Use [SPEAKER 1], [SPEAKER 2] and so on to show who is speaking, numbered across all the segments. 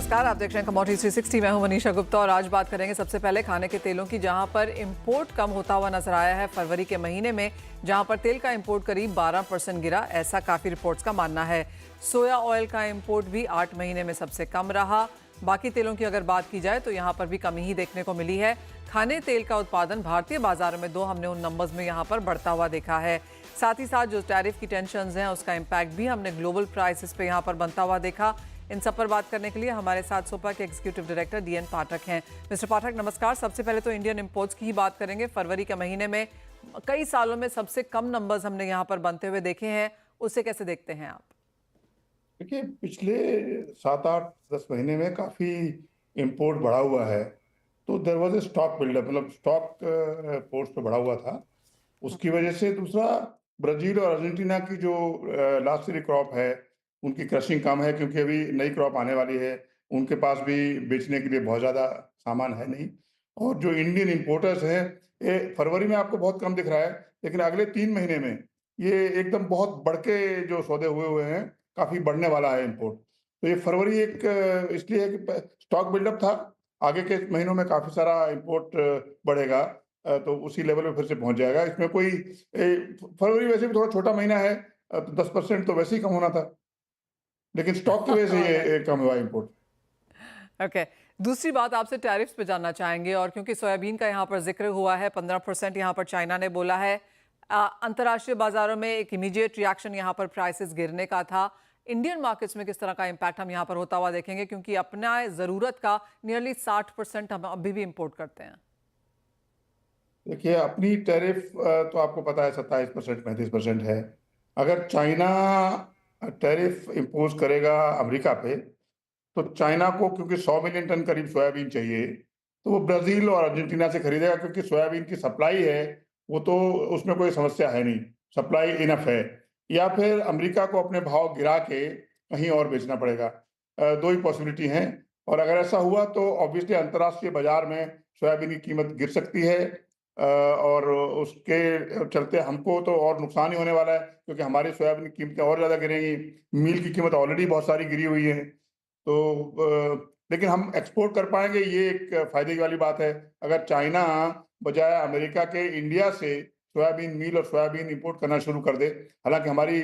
[SPEAKER 1] नमस्कार, आप देख रहे हैं कमोडिटी 360। मैं हूं मनीषा गुप्ता और आज बात करेंगे सबसे पहले खाने के तेलों की, जहां पर इंपोर्ट कम होता हुआ नजर आया है फरवरी के महीने में, जहां पर तेल का इंपोर्ट करीब 12% गिरा, ऐसा काफी रिपोर्ट्स का मानना है। सोया ऑयल का इंपोर्ट भी 8 महीने में सबसे कम रहा। बाकी तेलों की अगर बात की जाए तो यहाँ पर भी कमी ही देखने को मिली है। खाने तेल का उत्पादन भारतीय बाजारों में हमने उन नंबर्स में यहाँ पर बढ़ता हुआ देखा है। साथ ही साथ जो टैरिफ की टेंशन्स हैं उसका इम्पैक्ट भी हमने ग्लोबल प्राइसेस पे यहाँ पर बनता हुआ देखा। इन सब पर बात करने के लिए हमारे साथ सोपा के एग्जीक्यूटिव डायरेक्टर डीएन पाठक हैं। मिस्टर पाठक नमस्कार। सबसे पहले तो इंडियन इंपोर्ट्स की ही बात करेंगे। फरवरी के महीने में कई सालों में सबसे कम नंबर्स हमने यहाँ पर बनते हुए देखे हैं, उसे कैसे देखते हैं आप?
[SPEAKER 2] देखिए, पिछले 7, 8, 10 महीने में काफी इंपोर्ट बढ़ा हुआ है। तो there was a stock buildup, मतलब स्टॉक पोर्ट्स पे बढ़ा हुआ था। उसकी वजह से दूसरा, ब्राजील और अर्जेंटीना की जो लास्ट ईयर क्रॉप है उनकी क्रशिंग कम है, क्योंकि अभी नई क्रॉप आने वाली है। उनके पास भी बेचने के लिए बहुत ज़्यादा सामान है नहीं। और जो इंडियन इंपोर्टर्स हैं, ये फरवरी में आपको बहुत कम दिख रहा है, लेकिन अगले 3 महीने में ये एकदम बहुत बढ़ के जो सौदे हुए हुए हैं, काफ़ी बढ़ने वाला है इंपोर्ट। तो ये फरवरी एक इसलिए है कि स्टॉक बिल्डअप था। आगे के महीनों में काफ़ी सारा इंपोर्ट बढ़ेगा, तो उसी लेवल पे फिर से पहुंच जाएगा। इसमें कोई फरवरी वैसे भी थोड़ा छोटा महीना है, तो 10% तो वैसे ही कम होना था, लेकिन स्टॉक की वजह से
[SPEAKER 1] ऑलराइट,
[SPEAKER 2] ये कम हुआ इंपोर्ट।
[SPEAKER 1] ओके। दूसरी बात आपसे टैरिफ्स पे जानना चाहेंगे, और क्योंकि सोयाबीन का यहाँ पर जिक्र हुआ है, 15% यहाँ पर चाइना ने बोला है। अंतर्राष्ट्रीय बाजारों में एक इमीडिएट रिएक्शन यहाँ पर प्राइसेस गिरने का था। इंडियन मार्केट्स में किस तरह का इम्पैक्ट हम यहाँ पर होता हुआ देखेंगे, क्योंकि अपना ज़रूरत का नियरली 60% हम अभी भी इम्पोर्ट करते हैं।
[SPEAKER 2] देखिए, अपनी टैरिफ तो आपको पता है 27%, 35% है। अगर चाइना टैरिफ इम्पोज करेगा अमेरिका पे, तो चाइना को क्योंकि 100 मिलियन टन करीब सोयाबीन चाहिए, तो वो ब्राजील और अर्जेंटीना से खरीदेगा, क्योंकि सोयाबीन की सप्लाई है, वो तो उसमें कोई समस्या है नहीं, सप्लाई इनफ है। या फिर अमेरिका को अपने भाव गिरा के कहीं और बेचना पड़ेगा। दो ही पॉसिबिलिटी हैं। और अगर ऐसा हुआ तो ऑब्वियसली अंतर्राष्ट्रीय बाजार में सोयाबीन की कीमत गिर सकती है, और उसके चलते हमको तो और नुकसान ही होने वाला है, क्योंकि हमारी सोयाबीन की कीमतें और ज़्यादा गिरेंगी। मील की कीमत ऑलरेडी बहुत सारी गिरी हुई है। तो लेकिन हम एक्सपोर्ट कर पाएंगे, ये एक फायदे की वाली बात है। अगर चाइना बजाय अमेरिका के इंडिया से सोयाबीन मील और सोयाबीन इंपोर्ट करना शुरू कर दे, हालांकि हमारी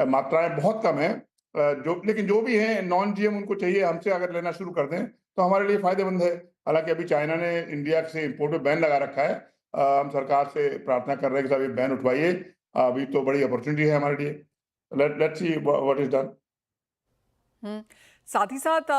[SPEAKER 2] मात्राएं बहुत कम है, लेकिन जो भी है नॉन जीएम उनको चाहिए, हमसे अगर लेना शुरू कर दें तो हमारे लिए फायदेमंद है। हालांकि अभी चाइना ने इंडिया से इंपोर्ट पे बैन लगा रखा है। हम सरकार से प्रार्थना कर रहे हैं कि साहब ये बैन उठवाइए। अभी तो बड़ी अपॉर्चुनिटी है हमारे लिए। Let's see what is done.
[SPEAKER 1] Hmm. साथ ही साथ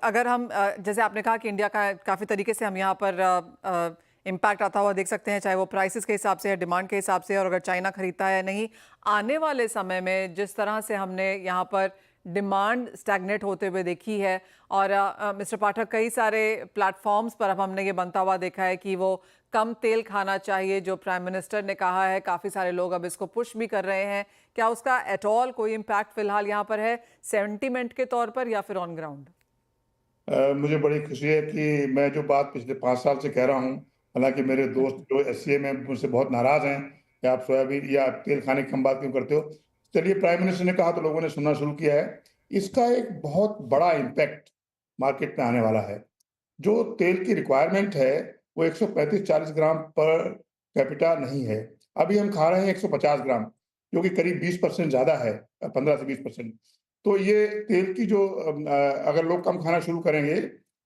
[SPEAKER 1] अगर हम जैसे आपने कहा कि इंडिया का काफ़ी तरीके से हम यहाँ पर इम्पैक्ट आता हुआ देख सकते हैं, चाहे वो प्राइसेस के हिसाब से है, डिमांड के हिसाब से, और अगर चाइना खरीदता है या नहीं। आने वाले समय में जिस तरह से हमने यहाँ पर डिमांड स्टैग्नेट होते हुए देखी है, और मिस्टर पाठक, कई सारे प्लेटफॉर्म्स पर अब हमने ये बनता हुआ देखा है कि वो कम तेल खाना चाहिए, जो प्राइम मिनिस्टर ने कहा है। काफ़ी सारे लोग अब इसको पुश भी कर रहे हैं। क्या उसका एट ऑल कोई इम्पैक्ट फिलहाल यहाँ पर है, सेंटीमेंट के तौर पर या फिर ऑन ग्राउंड?
[SPEAKER 2] मुझे बड़ी खुशी है कि मैं जो बात पिछले 5 साल से कह रहा हूँ, हालांकि मेरे दोस्त जो एससीए में मुझसे बहुत नाराज हैं कि आप सोयाबीन या तेल खाने की कम बात क्यों करते हो। चलिए, प्राइम मिनिस्टर ने कहा तो लोगों ने सुनना शुरू किया है। इसका एक बहुत बड़ा इम्पैक्ट मार्केट में आने वाला है। जो तेल की रिक्वायरमेंट है वो 135-40 ग्राम पर कैपिटा नहीं है। अभी हम खा रहे हैं 150 ग्राम, जो कि करीब 20% ज़्यादा है, 15 से 20%। तो ये तेल की जो अगर लोग कम खाना शुरू करेंगे,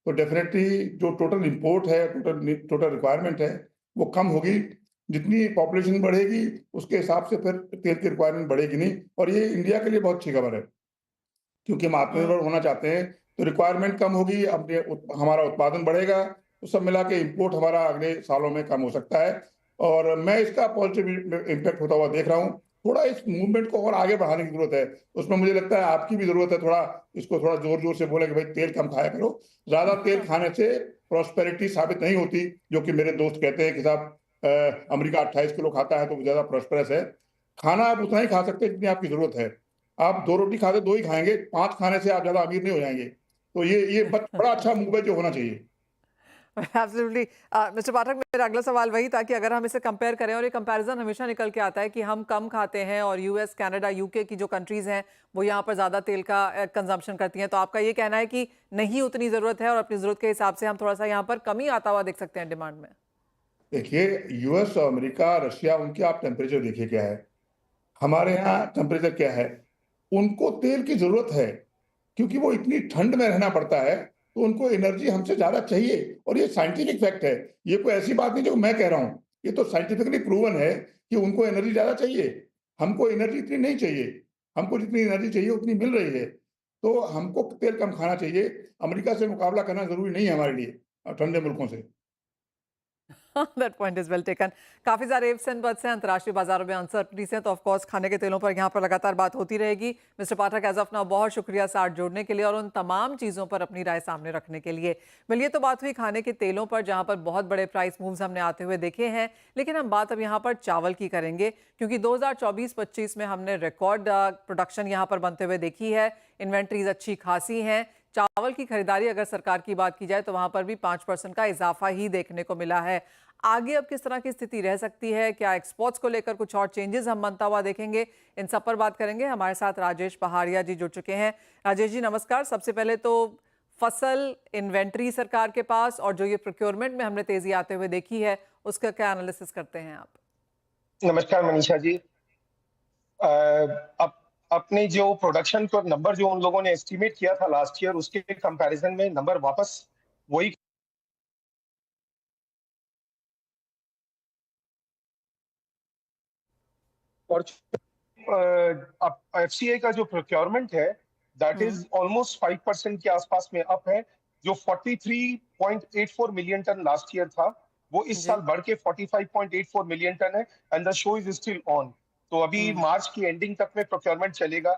[SPEAKER 2] तो डेफिनेटली जो टोटल इंपोर्ट है, टोटल रिक्वायरमेंट है, वो कम होगी। जितनी पॉपुलेशन बढ़ेगी, उसके हिसाब से फिर तेल की रिक्वायरमेंट बढ़ेगी नहीं। और ये इंडिया के लिए बहुत अच्छी खबर है, क्योंकि हम आत्मनिर्भर होना चाहते हैं। तो रिक्वायरमेंट कम होगी, अपने हमारा उत्पादन बढ़ेगा, तो सब मिला के इम्पोर्ट हमारा अगले सालों में कम हो सकता है। और मैं इसका पॉजिटिव इम्पैक्ट होता हुआ देख रहा हूँ। थोड़ा इस मूवमेंट को और आगे बढ़ाने की जरूरत है। उसमें मुझे लगता है आपकी भी जरूरत है, थोड़ा इसको थोड़ा जोर जोर से बोले कि भाई तेल कम खाया करो। ज्यादा तेल खाने से प्रॉस्पेरिटी साबित नहीं होती, जो कि मेरे दोस्त कहते हैं कि साहब अमेरिका 28 किलो खाता है तो वो ज्यादा प्रॉस्पेरस है। खाना आप उतना ही खा सकते हैं जितनी आपकी जरूरत है। आप 2 रोटी खाते 2 ही खाएंगे, 5 खाने से आप ज्यादा अमीर नहीं हो जाएंगे। तो ये बड़ा अच्छा मूव है जो होना चाहिए।
[SPEAKER 1] एब्सोल्युटली। मिस्टर पाठक, मेरा अगला सवाल वही था कि अगर हम इसे कंपेयर करें, और ये कंपैरिजन हमेशा निकल के आता है कि हम कम खाते हैं और यूएस, कनाडा, यूके की जो कंट्रीज हैं वो यहाँ पर ज़्यादा तेल का कंजम्पशन करती हैं, तो आपका ये कहना है कि नहीं उतनी ज़रूरत है और अपनी ज़रूरत के हिसाब से हम थोड़ा सा यहाँ पर कमी आता हुआ देख सकते हैं डिमांड में?
[SPEAKER 2] देखिए, यूएस और अमेरिका, रशिया, उनके आप टेम्परेचर देखिए क्या है, हमारे यहाँ टेम्परेचर क्या है। उनको तेल की ज़रूरत है, क्योंकि वो इतनी ठंड में रहना पड़ता है, तो उनको एनर्जी हमसे ज़्यादा चाहिए, और ये साइंटिफिक फैक्ट है। ये कोई ऐसी बात नहीं जो मैं कह रहा हूँ, ये तो साइंटिफिकली प्रूवन है कि उनको एनर्जी ज़्यादा चाहिए। हमको एनर्जी इतनी नहीं चाहिए, हमको जितनी एनर्जी चाहिए उतनी मिल रही है। तो हमको तेल कम खाना चाहिए, अमेरिका से मुकाबला करना ज़रूरी नहीं है हमारे लिए ठंडे मुल्कों से।
[SPEAKER 1] That point is well taken. काफी सारे इफ्स एंड बट्स हैं, अंतर्राष्ट्रीय बाजारों में अनसर्टनिटीज हैं, तो ऑफ कोर्स खाने के तेलों पर यहाँ पर लगातार बात होती रहेगी। Mister Pathak, as of now बहुत शुक्रिया साथ जोड़ने के लिए और उन तमाम चीजों पर अपनी राय सामने रखने के लिए। मिलिए, तो बात हुई खाने के तेलों पर, जहां पर बहुत बड़े प्राइस मूव्स हमने आते हुए देखे हैं, लेकिन हम बात अब यहाँ पर चावल की करेंगे, क्योंकि 2024-25 में हमने रिकॉर्ड प्रोडक्शन यहाँ पर बनते हुए देखी है। इन्वेंट्रीज अच्छी खासी हैं। चावल की खरीदारी अगर सरकार की बात की जाए तो वहां पर भी 5% का इजाफा ही देखने को मिला है। आगे अब किस तरह की स्थिति रह सकती है? क्या एक्सपोर्ट्स को लेकर कुछ और चेंजेस हम बनता हुआ देखेंगे? इन सब पर बात करेंगे। हमारे साथ राजेश पहाड़िया जी जुड़ चुके हैं। राजेश जी, नमस्कार। सबसे पहले तो फसल इन्वेंट्री सरकार के पास, और जो ये प्रोक्योरमेंट में हमने तेजी आते हुए देखी है, उसका क्या एनालिसिस करते हैं आप?
[SPEAKER 3] नमस्कार मनीषा जी। अप, अपने जो प्रोडक्शन का नंबर जो उन लोगों ने एस्टिमेट किया था लास्ट ईयर, उसके कंपैरिजन में नंबर वापस वही। और एफसीआई का जो प्रोक्योरमेंट है, दैट इज ऑलमोस्ट 5% के आसपास में अप है। जो 43.84 मिलियन टन लास्ट ईयर था, वो इस
[SPEAKER 1] जी।
[SPEAKER 3] साल बढ़ के 45.84 मिलियन टन है। And the show is still on. तो अभी मार्च की एंडिंग तक में प्रोक्योरमेंट चलेगा।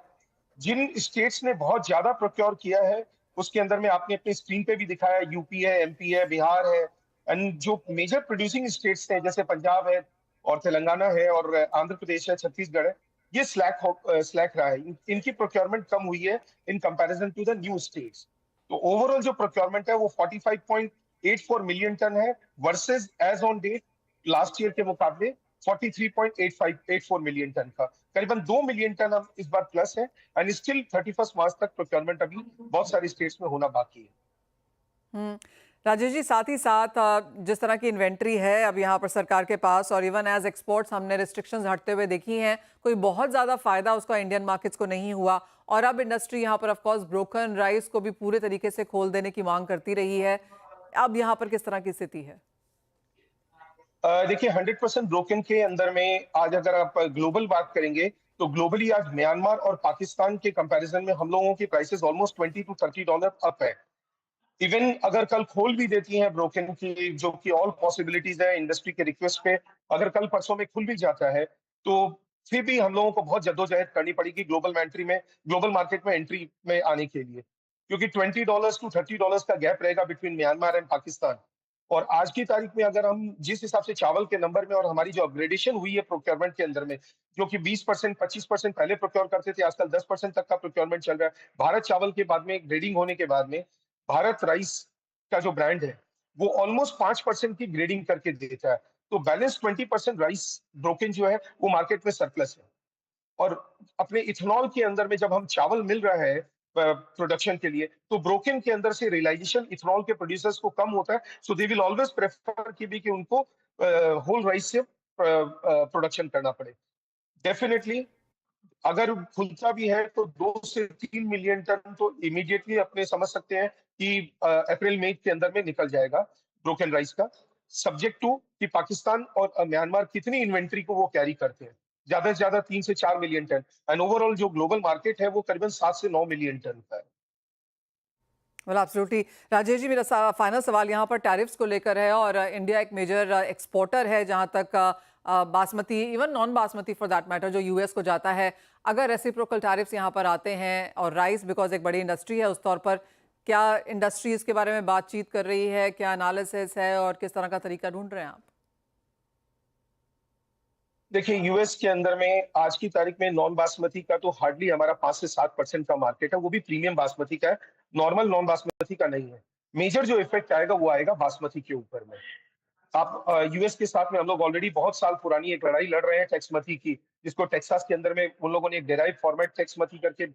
[SPEAKER 3] जिन स्टेट्स ने बहुत ज्यादा प्रोक्योर किया है, उसके अंदर में आपने अपनी स्क्रीन पे भी दिखाया, यूपी है, एमपी है, बिहार है। एंड जो मेजर प्रोड्यूसिंग स्टेट्स हैं, जैसे पंजाब है और तेलंगाना है और आंध्र प्रदेश है, छत्तीसगढ़ है, ये स्लैक रहा है। इनकी प्रोक्योरमेंट कम हुई है in comparison to the new states. तो ओवरऑल जो प्रोक्योरमेंट है वो 45.84 मिलियन टन है, versus as on date last year के मुकाबले 43.8584 मिलियन टन का, करीबन 2 मिलियन टन अब इस बार प्लस है। एंड स्टिल 31 मार्च तक प्रोक्योरमेंट अभी बहुत सारे स्टेट्स में होना बाकी है।
[SPEAKER 1] हम्म। राजेश जी, साथ ही साथ जिस तरह की इन्वेंट्री है अब यहाँ पर सरकार के पास, और इवन एज एक्सपोर्ट्स हमने रिस्ट्रिक्शंस हटते हुए देखी हैं, कोई बहुत ज़्यादा फायदा उसका इंडियन मार्केट्स को नहीं हुआ। और अब इंडस्ट्री यहाँ पर ऑफ कोर्स ब्रोकन राइस को भी पूरे तरीके से खोल देने की मांग करती रही है। अब यहाँ पर किस तरह की स्थिति है?
[SPEAKER 3] देखिए, 100% ब्रोकन के अंदर में आज अगर आप ग्लोबल बात करेंगे, तो ग्लोबली आज म्यांमार और पाकिस्तान के कंपैरिजन में हम लोगों की प्राइसेस ऑलमोस्ट $20 to $30 अप है। इवन अगर कल खोल भी देती हैं ब्रोकन की, जो कि ऑल पॉसिबिलिटीज है इंडस्ट्री के रिक्वेस्ट पे, अगर कल परसों में खुल भी जाता है, तो फिर भी हम लोगों को बहुत जद्दोजहद करनी पड़ेगी ग्लोबल मार्केट में एंट्री में आने के लिए, क्योंकि $20 to $30 का गैप रहेगा बिटवीन म्यांमार एंड पाकिस्तान। और आज की तारीख में अगर हम जिस हिसाब से चावल के नंबर में और हमारी जो अपग्रेडेशन हुई है प्रोक्योरमेंट के अंदर में, जो कि 20% 25% पहले प्रोक्योर करते थे, आजकल 10% तक का प्रोक्योरमेंट चल रहा है। भारत चावल के बाद में ग्रेडिंग होने के बाद में भारत राइस का जो ब्रांड है, वो ऑलमोस्ट 5% की ग्रेडिंग करके देता है। तो बैलेंस 20% राइस ब्रोकन जो है वो मार्केट में सरप्लस है। और अपने इथेनॉल के अंदर में जब हम चावल मिल रहा है प्रोडक्शन के लिए, तो ब्रोकन के अंदर से रियलाइजेशन इथेनॉल के प्रोड्यूसर्स को कम होता है। सो दे विल ऑलवेज प्रेफर कि भी कि उनको होल राइस से प्रोडक्शन करना पड़े। डेफिनेटली अगर खुलता भी है तो 2 से 3 मिलियन टन तो इमीडिएटली अपने समझ सकते हैं कि अप्रैल मई के अंदर में निकल जाएगा ब्रोकन राइस का, सब्जेक्ट टू कि पाकिस्तान और म्यांमार कितनी इन्वेंट्री को वो कैरी करते हैं। ज्यादा से ज्यादा 3 से 4 मिलियन टन। एंड ओवरऑल जो ग्लोबल मार्केट है वो करीबन 7 से 9 मिलियन टन का है।
[SPEAKER 1] Well absolutely. राजेश जी, मेरा फाइनल सवाल यहाँ पर टैरिफ्स को लेकर है, और इंडिया एक मेजर एक्सपोर्टर है जहाँ तक basmati, even non basmati for that matter, जो यूएस को जाता है। अगर रेसिप्रोकल टैरिफ्स यहाँ पर आते हैं, और राइस बिकॉज एक बड़ी इंडस्ट्री है उस तौर पर, क्या इंडस्ट्री इसके बारे में बातचीत कर रही है? क्या एनालिसिस है और किस तरह का तरीका ढूंढ रहे हैं आप?
[SPEAKER 3] देखिए, यूएस के अंदर में आज की तारीख में नॉन बासमती का तो हार्डली हमारा 5 से 7% का मार्केट है, वो भी प्रीमियम बासमती का है, नॉर्मल नॉन बासमती का नहीं है। मेजर जो इफेक्ट आएगा वो आएगा बासमती के ऊपर में। आप यूएस के साथ में हम लोग ऑलरेडी बहुत साल पुरानी एक लड़ाई लड़ रहे हैं टेक्समती की, जिसको टेक्सास के अंदर में उन लोगों ने एक डेराइव फॉर्मेट टेक्समती करके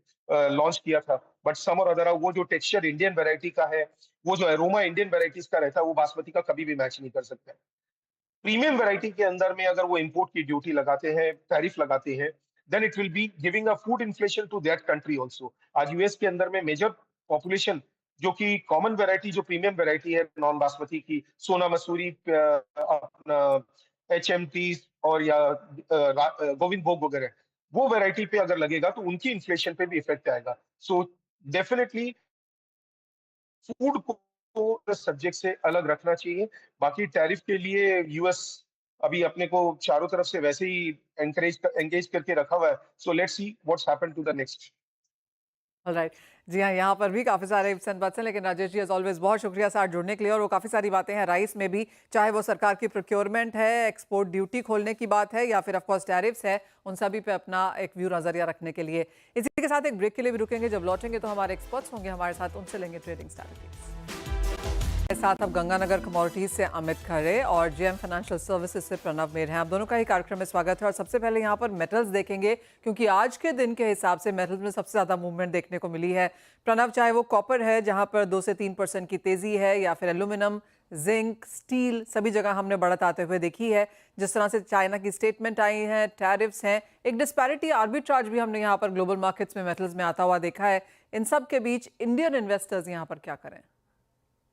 [SPEAKER 3] लॉन्च किया था। बट सम और अदर वो जो टेक्सचर इंडियन वैरायटी का है, वो जो एरोमा इंडियन वैरायटीज का रहता है, वो बासमती का कभी भी मैच नहीं कर सकता है। प्रीमियम वैरायटी के अंदर में अगर वो इंपोर्ट की ड्यूटी लगाते हैं, टैरिफ लगाते हैं, then it will be giving a food inflation to that country also. आज यूएस के अंदर में मेजर पॉपुलेशन जो कि कॉमन वैरायटी जो प्रीमियम वैरायटी है नॉन बासमती की, सोना मसूरी, अपना एचएमटी और या गोविंद भोग वगैरह, वो वैरायटी पे अगर लगेगा तो उनकी इन्फ्लेशन पे भी इफेक्ट आएगा। सो डेफिनेटली फूड को सब्जेक्ट से अलग रखना चाहिए। बाकी टैरिफ के लिए यूएस अभी अपने को चारों तरफ से वैसे ही एंगेज करके रखा हुआ है। So let's see what's happen to the next.
[SPEAKER 1] Alright. जी हाँ, यहाँ पर भी काफ़ी सारे इफ्स एंड बट्स हैं, लेकिन राजेश जी एज ऑलवेज बहुत शुक्रिया साथ जुड़ने के लिए। और वो काफ़ी सारी बातें हैं राइस में भी, चाहे वो सरकार की प्रोक्योरमेंट है, एक्सपोर्ट ड्यूटी खोलने की बात है, या फिर ऑफकोर्स टैरिफ्स है, उन सभी पे अपना एक व्यू नज़रिया रखने के लिए। इसी के साथ एक ब्रेक के लिए भी रुकेंगे। जब लौटेंगे तो हमारे एक्सपर्ट्स होंगे हमारे साथ, उनसे लेंगे ट्रेडिंग स्ट्रैटेजीज। साथ अब गंगानगर कमोडिटीज से अमित खरे और जेएम फाइनेंशियल सर्विसेज से प्रणव मेर हैं। आप दोनों का ही कार्यक्रम में स्वागत है। और सबसे पहले यहाँ पर मेटल्स देखेंगे, क्योंकि आज के दिन के हिसाब से मेटल्स में सबसे ज़्यादा मूवमेंट देखने को मिली है। प्रणव, चाहे वो कॉपर है जहाँ पर 2 से 3% की तेज़ी है, या फिर एल्यूमिनियम, जिंक, स्टील, सभी जगह हमने बढ़त आते हुए देखी है। जिस तरह से चाइना की स्टेटमेंट आई है, टैरिफ्स हैं, एक डिस्पैरिटी आर्बिट्राज भी हमने यहाँ पर ग्लोबल मार्केट्स में मेटल्स में आता हुआ देखा है। इन सब के बीच इंडियन इन्वेस्टर्स यहाँ पर क्या करें?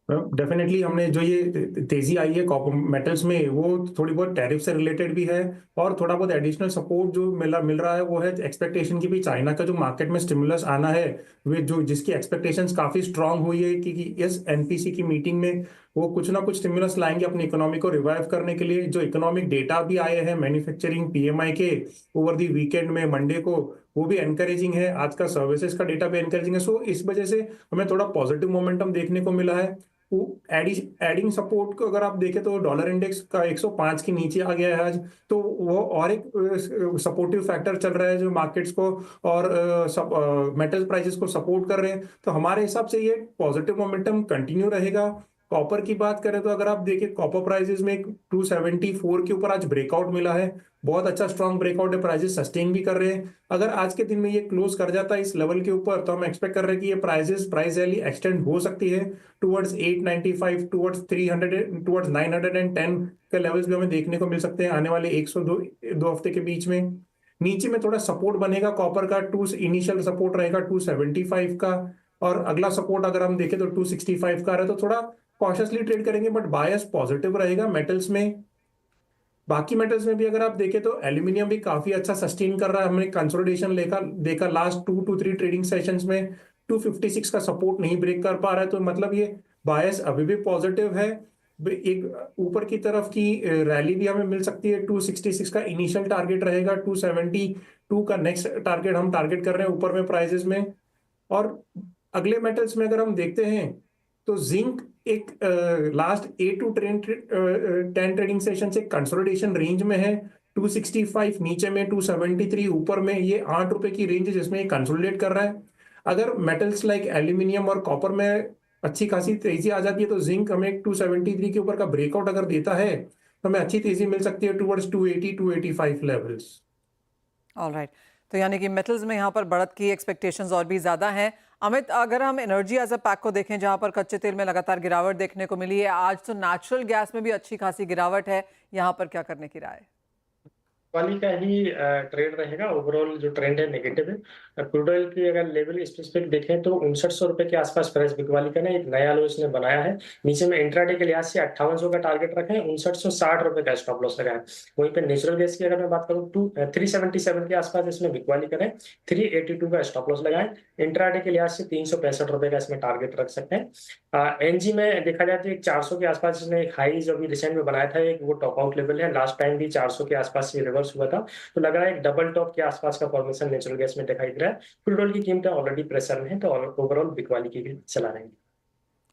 [SPEAKER 4] डेफिनेटली हमने जो ये तेजी आई है कॉपर मेटल्स में, वो थोड़ी बहुत टैरिफ से रिलेटेड भी है, और थोड़ा बहुत एडिशनल सपोर्ट जो मिल रहा है वो है एक्सपेक्टेशन की भी चाइना का जो मार्केट में स्टिमुलस आना है, वे जो जिसकी एक्सपेक्टेशंस काफी स्ट्रांग हुई है कि इस एनपीसी की मीटिंग में वो कुछ ना कुछ स्टिमुलस लाएंगे अपनी इकोनॉमी को रिवाइव करने के लिए। जो इकोनॉमिक डेटा भी आए हैं मैन्युफैक्चरिंग पीएमआई के ओवर दी वीकेंड में मंडे को, वो भी एनकरेजिंग है। आज का सर्विसेज का डेटा भी एनकरेजिंग है। सो इस वजह से हमें थोड़ा पॉजिटिव मोमेंटम देखने को मिला है। एडिंग सपोर्ट को अगर आप देखें तो डॉलर इंडेक्स का 105 के नीचे आ गया है आज, तो वो और एक सपोर्टिव फैक्टर चल रहा है जो मार्केट्स को और मेटल प्राइसेस को सपोर्ट कर रहे हैं। तो हमारे हिसाब से ये पॉजिटिव मोमेंटम कंटिन्यू रहेगा। कॉपर की बात करें तो अगर आप देखें कॉपर प्राइसेस में 274 के ऊपर आज ब्रेकआउट मिला है, बहुत अच्छा स्ट्रॉन्ग ब्रेकआउट है, प्राइसेस सस्टेन भी कर रहे हैं। अगर आज के दिन में ये क्लोज कर जाता है इस लेवल के ऊपर, तो हम एक्सपेक्ट कर रहे हैं कि ये प्राइस रैली एक्सटेंड हो सकती है टुवर्ड्स 895, टुवर्ड्स 300, टुवर्ड्स 910 के लेवल्स भी हमें देखने को मिल सकते हैं आने वाले 102 हफ्ते के बीच में। नीचे में थोड़ा सपोर्ट बनेगा कॉपर का, इनिशियल सपोर्ट रहेगा 275 का, और अगला सपोर्ट अगर हम देखें तो 265 का रहा, तो थोड़ा कॉशियसली ट्रेड करेंगे, बट बायस पॉजिटिव रहेगा मेटल्स में। बाकी मेटल्स में भी अगर आप देखें तो एल्यूमिनियम भी काफी अच्छा सस्टेन कर रहा है। हमने कंसोलिडेशन देखा लास्ट 2 to 3 ट्रेडिंग सेशंस में 256 का सपोर्ट नहीं ब्रेक कर पा रहा है, तो मतलब ये बायस अभी भी पॉजिटिव है। एक ऊपर की तरफ की रैली भी हमें मिल सकती है। 266 का इनिशियल टारगेट रहेगा, 272 का नेक्स्ट टारगेट हम टारगेट कर रहे हैं ऊपर में प्राइसेस में। और अगले मेटल्स में अगर हम देखते हैं तो जिंक एक लास्ट 8 to 10 ट्रेडिंग सेशन से कंसोलिडेशन रेंज में है। 265 नीचे में, 273 ऊपर में, ये 8 रुपए की रेंज है जिसमें ये कंसोलिडेट कर रहा है। अगर मेटल्स लाइक एल्यूमिनियम और कॉपर में अच्छी खासी तेजी आ जाती है तो जिंक हमें 273 के ऊपर का ब्रेकआउट अगर देता है तो हमें अच्छी तेजी मिल सकती है टुवर्ड्स 280 285 लेवल्स।
[SPEAKER 1] ऑलराइट, तो यानी कि मेटल्स में यहाँ पर बढ़त की एक्सपेक्टेशंस और भी ज़्यादा हैं। अमित, अगर हम एनर्जी एज अ पैक को देखें, जहाँ पर कच्चे तेल में लगातार गिरावट देखने को मिली है, आज तो नेचुरल गैस में भी अच्छी खासी गिरावट है, यहाँ पर क्या करने की राय है?
[SPEAKER 5] वाली का ही ट्रेड रहेगा। ओवरऑल जो ट्रेंड है नेगेटिव है। क्रूड ऑयल की अगर लेवल स्पेसिफिक देखें तो 5900 रुपए के आसपास प्राइस बिकवाली का एक नया लो इसने बनाया है। नीचे में इंट्राडे के लिहाज से 5800 का टारगेट रखें, 5960 रुपए का स्टॉप लॉस लगाए। वहीं पे नेचुरल गैस की अगर मैं बात करूँ 377 के आसपास इसमें बिकवाली करें, 382 का स्टॉप लॉस लगाएं। इंट्राडे के लिहाज से 365 रुपए का इसमें टारगेट रख सकते हैं। एनजी में देखा जाए तो एक 400 के आसपास इसने एक हाई जो अभी रिसेंट में बनाया था, एक वो टॉप आउट लेवल है। लास्ट टाइम भी 400 के आसपास ये रिवर्स हुआ था, तो लग रहा है एक डबल टॉप के आसपास का फॉर्मेशन नेचुरल गैस में दिखाई दे रहा है। क्रूड ऑयल की कीमतें ऑलरेडी प्रेशर में है, तो ओवरऑल बिकवाली की भी चला रहेंगे।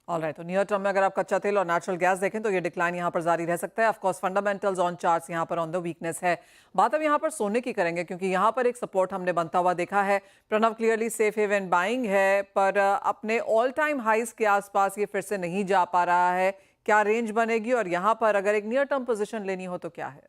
[SPEAKER 1] ऑलराइट, तो नियर टर्म में अगर आप कच्चा तेल और नेचुरल गैस देखें तो ये डिक्लाइन यहाँ पर जारी रह सकता है। Of course fundamentals on charts यहाँ पर ऑन द वीकनेस है। बात अब यहाँ पर सोने की करेंगे क्योंकि यहाँ पर एक सपोर्ट हमने बनता हुआ देखा है। Pranav clearly safe haven buying है पर अपने ऑल टाइम हाइज के आसपास ये फिर से नहीं जा पा रहा है। क्या रेंज बनेगी और यहाँ पर अगर एक नियर टर्म पोजिशन लेनी हो तो क्या है?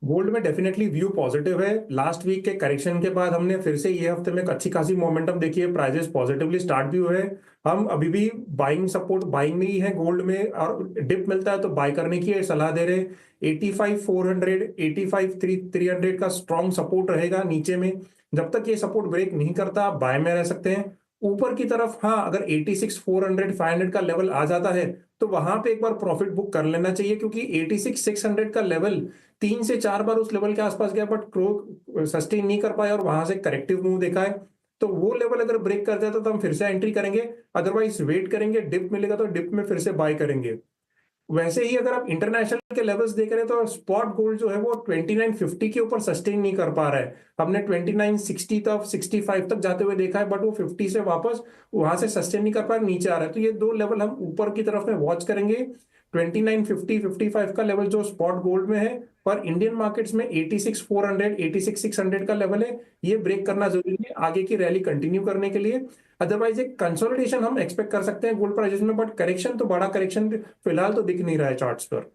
[SPEAKER 4] गोल्ड में डेफिनेटली व्यू पॉजिटिव है। लास्ट वीक के करेक्शन के बाद हमने फिर से ये हफ्ते में एक अच्छी खासी मोमेंटम देखी है। प्राइजेस पॉजिटिवली स्टार्ट भी हुए। हम अभी भी बाइंग सपोर्ट बाइंग में ही है गोल्ड में, और डिप मिलता है तो बाय करने की सलाह दे रहे। 85,400 85,300 का स्ट्रॉन्ग सपोर्ट रहेगा नीचे में। जब तक ये सपोर्ट ब्रेक नहीं करता आप बाय में रह सकते हैं। ऊपर की तरफ हाँ, अगर 86,400 500 का लेवल आ जाता है तो वहां पे एक बार प्रॉफिट बुक कर लेना चाहिए, क्योंकि 86,600 का लेवल 3 से 4 बार उस लेवल के आसपास गया बट क्रो सस्टेन नहीं कर पाया और वहां से करेक्टिव मूव देखा है। तो वो लेवल अगर ब्रेक कर जाता तो हम फिर से एंट्री करेंगे, अदरवाइज वेट करेंगे। डिप मिलेगा तो डिप में फिर से बाय करेंगे। वैसे ही अगर आप इंटरनेशनल के लेवल्स देख रहे हैं तो स्पॉट गोल्ड जो है वो 2950 के ऊपर सस्टेन नहीं कर पा रहा है। हमने 2960 तक 65 तक जाते हुए देखा है बट वो 50 से वापस वहां से सस्टेन नहीं कर पा रहा, नीचे आ रहा है। तो ये दो लेवल हम ऊपर की तरफ में वॉच करेंगे। 2950 55 का लेवल जो स्पॉट गोल्ड में है, पर इंडियन मार्केट्स में 86,400 86,600 का लेवल है। ये ब्रेक करना जरूरी है आगे की रैली कंटिन्यू करने के लिए। अदरवाइज एक कंसोलिडेशन हम एक्सपेक्ट कर सकते हैं गोल्ड प्राइसेस में, बट करेक्शन तो बड़ा करेक्शन फिलहाल तो दिख नहीं रहा है चार्ट्स पर।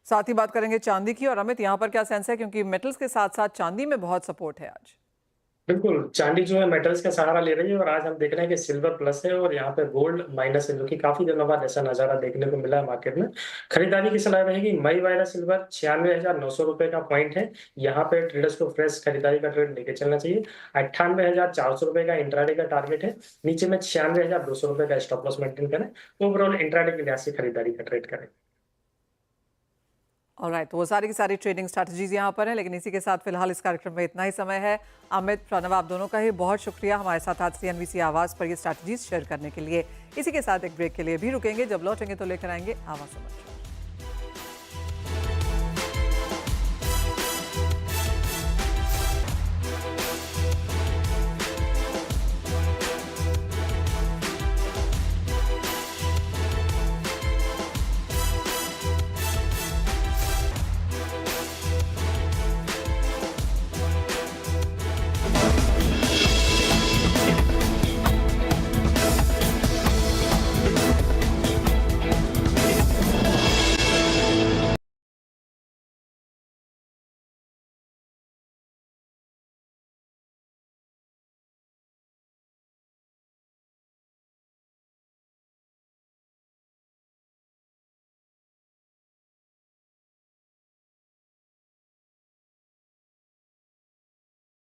[SPEAKER 1] साथ ही बात करेंगे चांदी की। और अमित, यहाँ पर क्या सेंस है क्योंकि मेटल्स के साथ साथ चांदी में बहुत सपोर्ट है आज?
[SPEAKER 5] बिल्कुल, चांदी जो है मेटल्स का सहारा ले रही है और आज हम देख रहे हैं कि सिल्वर प्लस है और यहाँ पे गोल्ड माइनस है, जो कि काफी दिनों बाद ऐसा नजारा देखने को मिला है मार्केट में। खरीदारी की सलाह रहेगी। मई वाला सिल्वर 96,900 रुपए का पॉइंट है, यहाँ पे ट्रेडर्स को फ्रेश खरीदारी का ट्रेड लेके चलना चाहिए। 98,400 रुपए का इंट्राडे का टारगेट है, नीचे में 96,200 रुपए का स्टॉप लॉस मेंटेन करें। ओवरऑल इंट्राडे के लिहाज से खरीदारी का ट्रेड करें।
[SPEAKER 1] ऑलराइट, तो वो सारी की सारी ट्रेडिंग स्ट्रैटेजीज यहाँ पर है, लेकिन इसी के साथ फिलहाल इस कार्यक्रम में इतना ही समय है। अमित, प्रणव, आप दोनों का ही बहुत शुक्रिया हमारे साथ आज CNBC आवाज़ पर ये स्ट्रैटेजीज शेयर करने के लिए। इसी के साथ एक ब्रेक के लिए भी रुकेंगे, जब लौटेंगे तो लेकर आएंगे आवाज़ समाचार।